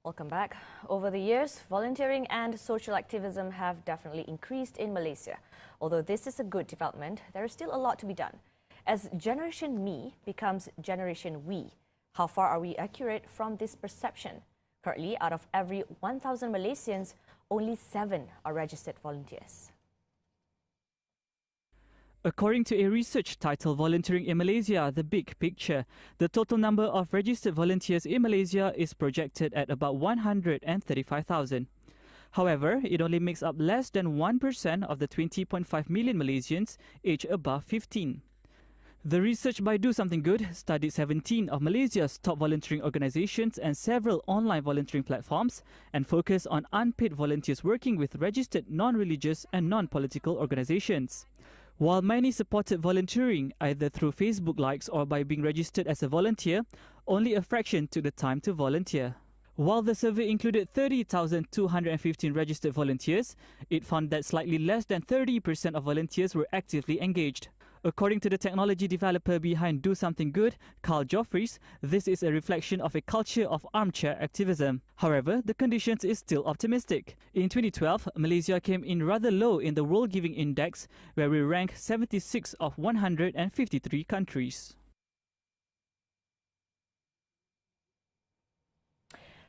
Welcome back. Over the years, volunteering and social activism have definitely increased in Malaysia. Although this is a good development, there is still a lot to be done. As Generation Me becomes Generation We, how far are we accurate from this perception? Currently, out of every 1,000 Malaysians, only 7 are registered volunteers. According to a research titled Volunteering in Malaysia, The Big Picture, the total number of registered volunteers in Malaysia is projected at about 135,000. However, it only makes up less than 1% of the 20.5 million Malaysians aged above 15. The research by Do Something Good studied 17 of Malaysia's top volunteering organizations and several online volunteering platforms and focused on unpaid volunteers working with registered non-religious and non-political organizations. While many supported volunteering either through Facebook likes or by being registered as a volunteer, only a fraction took the time to volunteer. While the survey included 30,215 registered volunteers, it found that slightly less than 30% of volunteers were actively engaged. According to the technology developer behind Do Something Good, Carl Joffries, this is a reflection of a culture of armchair activism. However, the conditions is still optimistic. In 2012, Malaysia came in rather low in the World Giving Index, where we rank 76 of 153 countries.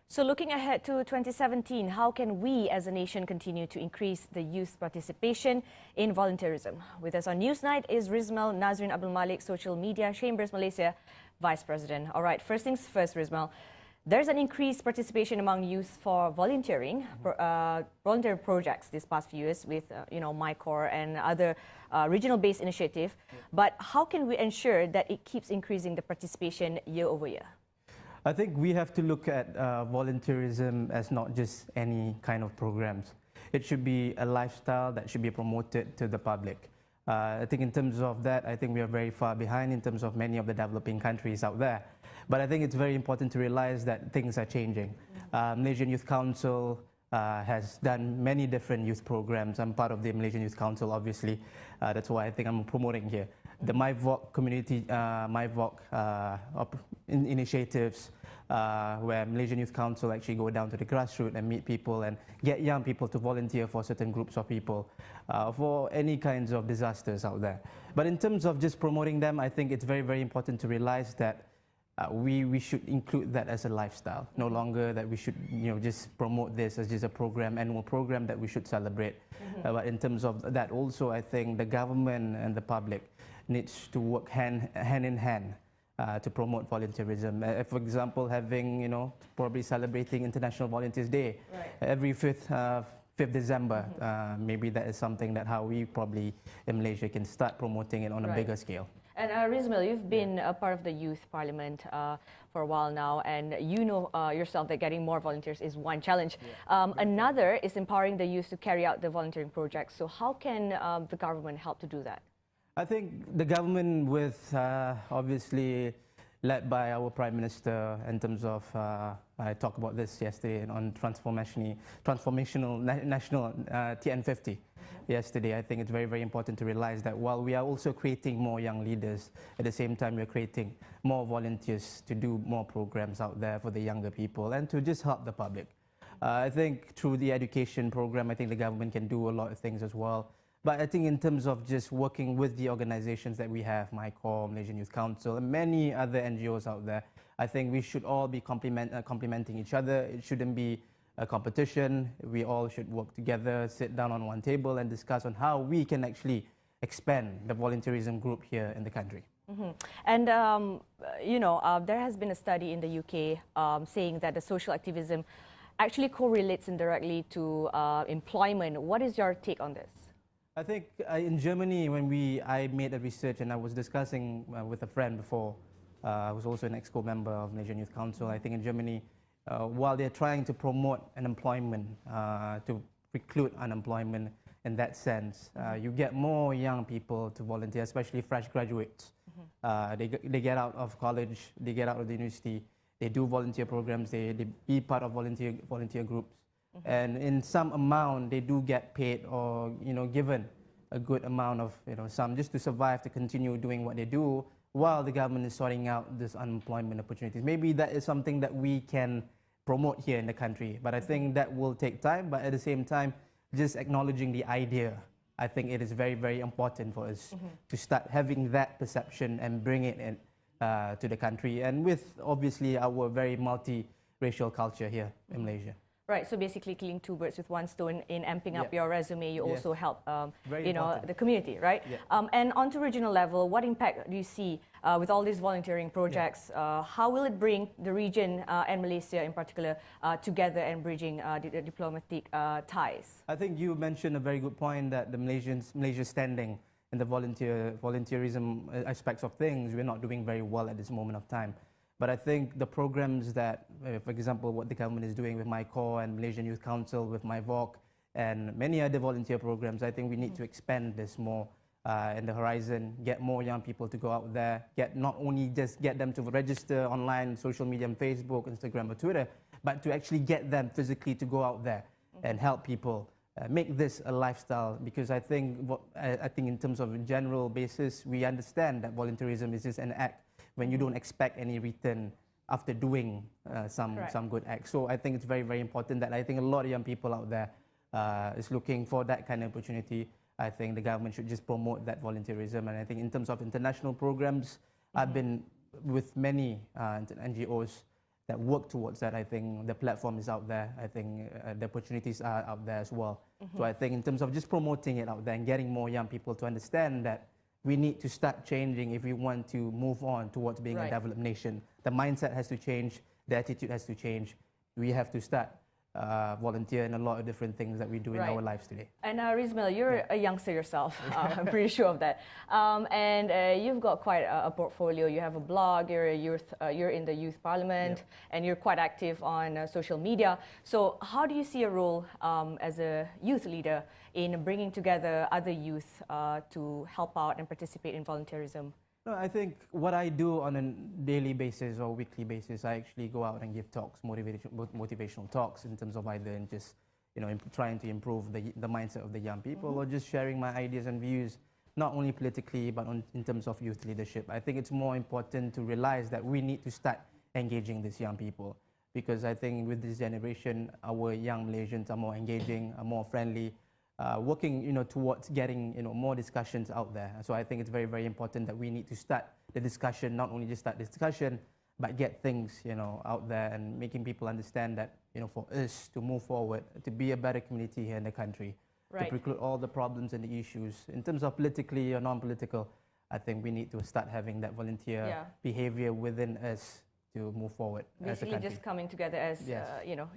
So looking ahead to 2017, how can we as a nation continue to increase the youth participation in volunteerism? With us on Newsnight is Rizmal Nazrin Abdul Malik, Social Media Chambers Malaysia Vice President. All right, first things first, Rizmal. There's an increased participation among youth for volunteering, volunteer projects this past few years with, MyCore and other regional-based initiative. But how can we ensure that it keeps increasing the participation year over year? I think we have to look at volunteerism as not just any kind of programs. It should be a lifestyle that should be promoted to the public. I think in terms of that, I think we are very far behind in terms of many of the developing countries out there. But I think it's very important to realize that things are changing. Malaysian Youth Council has done many different youth programs. I'm part of the Malaysian Youth Council, obviously. That's why I think I'm promoting here. The MyVoc community, initiatives, where Malaysian Youth Council actually go down to the grassroots and meet people and get young people to volunteer for certain groups of people for any kinds of disasters out there. But in terms of just promoting them, I think it's very, very important to realize that we should include that as a lifestyle. No longer that we should just promote this as just a program, annual program that we should celebrate. But in terms of that also, I think the government and the public needs to work hand in hand to promote volunteerism. For example, having, probably celebrating International Volunteers Day every 5th December. Maybe that is something that how we probably in Malaysia can start promoting it on a bigger scale. And Rizmal, you've been a part of the Youth Parliament for a while now, and you know yourself that getting more volunteers is one challenge. Another is empowering the youth to carry out the volunteering projects. So how can the government help to do that? I think the government, with obviously led by our Prime Minister in terms of, I talked about this yesterday on transformational national TN50 yesterday. I think it's very, very important to realize that while we are also creating more young leaders, at the same time we're creating more volunteers to do more programs out there for the younger people and to just help the public. I think through the education program, I think the government can do a lot of things as well. But I think in terms of just working with the organizations that we have, MyCore, Malaysian Youth Council, and many other NGOs out there, I think we should all be complementing each other. It shouldn't be a competition. We all should work together, sit down on one table and discuss on how we can actually expand the volunteerism group here in the country. And, there has been a study in the UK saying that the social activism actually correlates indirectly to employment. What is your take on this? I think in Germany, when I made a research and I was discussing with a friend before, I was also an EXCO member of Malaysian Youth Council. I think in Germany, while they're trying to promote unemployment, to recruit unemployment in that sense, you get more young people to volunteer, especially fresh graduates. They get out of college, they get out of the university, they do volunteer programs, they be part of volunteer groups. And in some amount, they do get paid or, given a good amount of, some just to survive, to continue doing what they do while the government is sorting out this unemployment opportunities. Maybe that is something that we can promote here in the country. But I think that will take time, but at the same time, just acknowledging the idea, I think it is very, very important for us to start having that perception and bring it in to the country. And with obviously our very multi-racial culture here in Malaysia. Right, so basically killing two birds with one stone in amping up Yeah. your resume, you also help Very important. the community, right? Yeah. And on to regional level, what impact do you see with all these volunteering projects? How will it bring the region and Malaysia in particular together and bridging the diplomatic ties? I think you mentioned a very good point that the Malaysia's standing in the volunteerism aspects of things, we're not doing very well at this moment of time. But I think the programs that, for example, what the government is doing with My Corps and Malaysian Youth Council, with My VOC, and many other volunteer programs, I think we need to expand this more in the horizon, get more young people to go out there, not only just get them to register online, social media, on Facebook, Instagram, or Twitter, but to actually get them physically to go out there and help people. Make this a lifestyle, because I think in terms of a general basis, we understand that volunteerism is just an act when you don't expect any return after doing some good act. So I think it's very, very important that I think a lot of young people out there is looking for that kind of opportunity. I think the government should just promote that volunteerism. And I think in terms of international programs, I've been with many NGOs that work towards that. I think the platform is out there. I think the opportunities are out there as well. So I think in terms of just promoting it out there and getting more young people to understand that we need to start changing if we want to move on towards being a developed nation. The mindset has to change, the attitude has to change. We have to start volunteer in a lot of different things that we do in our lives today. And Rizmel, you're a youngster yourself, I'm pretty sure of that. And you've got quite a portfolio. You have a blog, you're a youth, you're in the youth parliament, and you're quite active on social media. So how do you see a role as a youth leader in bringing together other youth to help out and participate in volunteerism? No, I think what I do on a daily basis or weekly basis, I actually go out and give talks, motivational talks, in terms of either just trying to improve the mindset of the young people, or just sharing my ideas and views, not only politically but in terms of youth leadership. I think it's more important to realize that we need to start engaging these young people, because I think with this generation, our young Malaysians are more engaging, are more friendly, working towards getting more discussions out there. So I think it's very, very important that we need to start the discussion, not only just start the discussion, but get things out there and making people understand that for us to move forward, to be a better community here in the country, to preclude all the problems and the issues in terms of politically or non-political, I think we need to start having that volunteer behavior within us to move forward. Basically just coming together as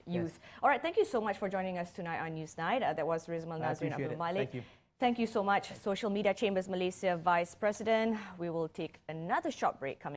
youth. All right, thank you so much for joining us tonight on Newsnight. That was Rizmel Nazrin Abdul Malik. Thank you. Thank you so much, Social Media Chambers Malaysia Vice President. We will take another short break coming